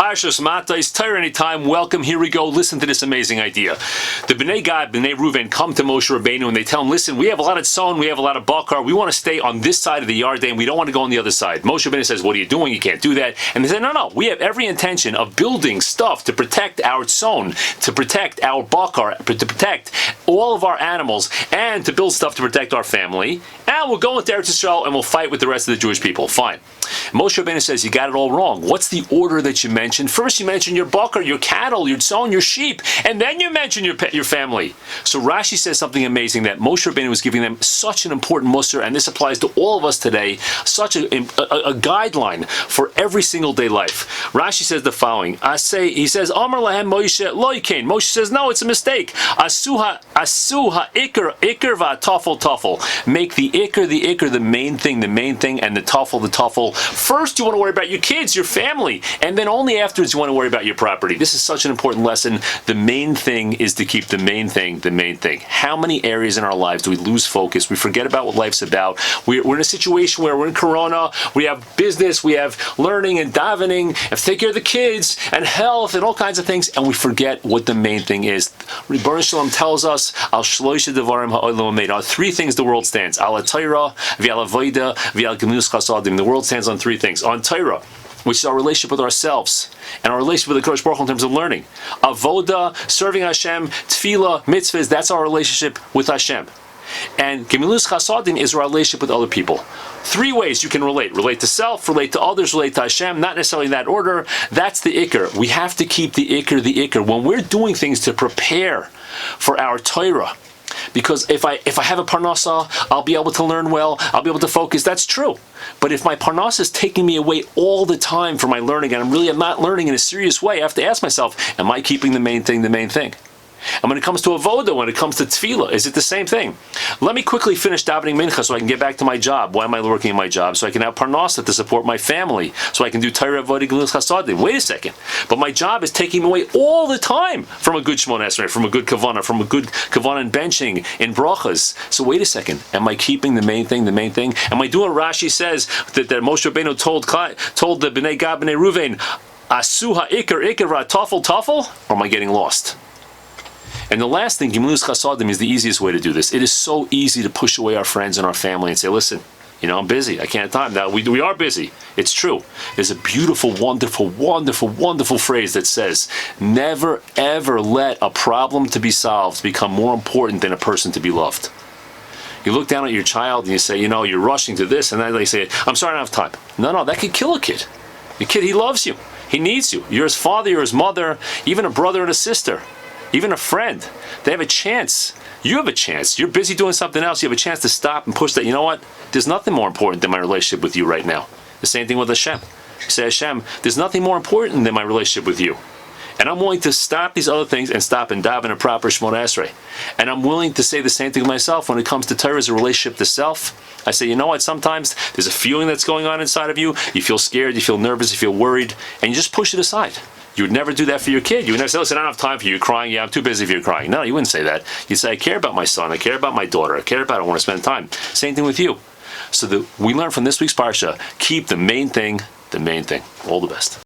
Parshas Mattos, Torah anytime. Welcome. Here we go. Listen to this amazing idea. The Bnei Gad, Bnei Reuven come to Moshe Rabbeinu and they tell him, listen, we have a lot of tzon, we have a lot of bakar. We want to stay on this side of the Yarden. We don't want to go on the other side. Moshe Rabbeinu says, what are you doing? You can't do that. And they say, no. We have every intention of building stuff to protect our tzon, to protect our bakar, to protect all of our animals, and to build stuff to protect our family. And we'll go into Eretz Yisrael and we'll fight with the rest of the Jewish people. Fine. Moshe Rabbeinu says, you got it all wrong. What's the order that you mentioned? First you mention your bakar, your cattle, your tzon, your sheep, and then you mention your family. So Rashi says something amazing, that Moshe Rabbeinu was giving them such an important musar, and this applies to all of us today, such a guideline for every single day life. Rashi says the following. He says, Amar lahem Moshe loikain. Moshe says, no, it's a mistake. Asuha ikr va'tafel. Make the ikr, the main thing, and the tafel. First, you want to worry about your kids, your family, and then only afterwards you want to worry about your property. This is such an important lesson. The main thing is to keep the main thing. How many areas in our lives do we lose focus? We forget about what life's about. We're in a situation where we're in Corona, we have business, we have learning and davening, and take care of the kids, and health, and all kinds of things, and we forget what the main thing is. Rebbeinu Shalom tells us, Al shloisha devarim ha'olam hameid. On three things the world stands. Al Torah, v'al avoda, v'al gemilus chasadim. The world stands on three things. On Torah, which is our relationship with ourselves and our relationship with the Kodesh Baruch Hu in terms of learning. Avoda, serving Hashem, tefillah, mitzvahs, that's our relationship with Hashem. And gemilus chasadim is our relationship with other people. Three ways you can relate. Relate to self, relate to others, relate to Hashem, not necessarily in that order. That's the ikr. We have to keep the ikr. When we're doing things to prepare for our Torah, because if I have a parnasa, I'll be able to learn well, I'll be able to focus, that's true. But if my parnasa is taking me away all the time from my learning, and I'm not learning in a serious way, I have to ask myself, am I keeping the main thing? And when it comes to avoda, when it comes to tefillah, is it the same thing? Let me quickly finish davening mincha so I can get back to my job. Why am I working in my job? So I can have parnasa to support my family. So I can do Torah, avoda, gemilus chasadim. Wait a second. But my job is taking me away all the time from a good Shmon Esrei, from a good kavanah, in benching, in brachas. So wait a second. Am I keeping the main thing? Am I doing what Rashi says that Moshe Rabbeinu told the Bnei Gad, Bnei Reuven, Asuha ikr tafel, or am I getting lost? And the last thing, gemilus chasadim, is the easiest way to do this. It is so easy to push away our friends and our family and say, listen, I'm busy. I can't have time. Now, we are busy. It's true. There's a beautiful, wonderful phrase that says, never, ever let a problem to be solved become more important than a person to be loved. You look down at your child and you say, you're rushing to this, and then they say, I'm sorry, I don't have time. No, that could kill a kid. The kid, he loves you. He needs you. You're his father, you're his mother, even a brother and a sister. Even a friend, they have a chance. You have a chance. You're busy doing something else. You have a chance to stop and push that. You know what? There's nothing more important than my relationship with you right now. The same thing with Hashem. You say, Hashem, there's nothing more important than my relationship with you. And I'm willing to stop these other things and stop and daven a proper Shmon Esrei. And I'm willing to say the same thing to myself when it comes to Torah as a relationship to self. I say, you know what? Sometimes there's a feeling that's going on inside of you. You feel scared, you feel nervous, you feel worried, and you just push it aside. You would never do that for your kid. You would never say, listen, I don't have time for you crying. Yeah, I'm too busy for you crying. No, you wouldn't say that. You'd say, I care about my son. I care about my daughter. I want to spend time. Same thing with you. So we learn from this week's Parsha, keep the main thing. All the best.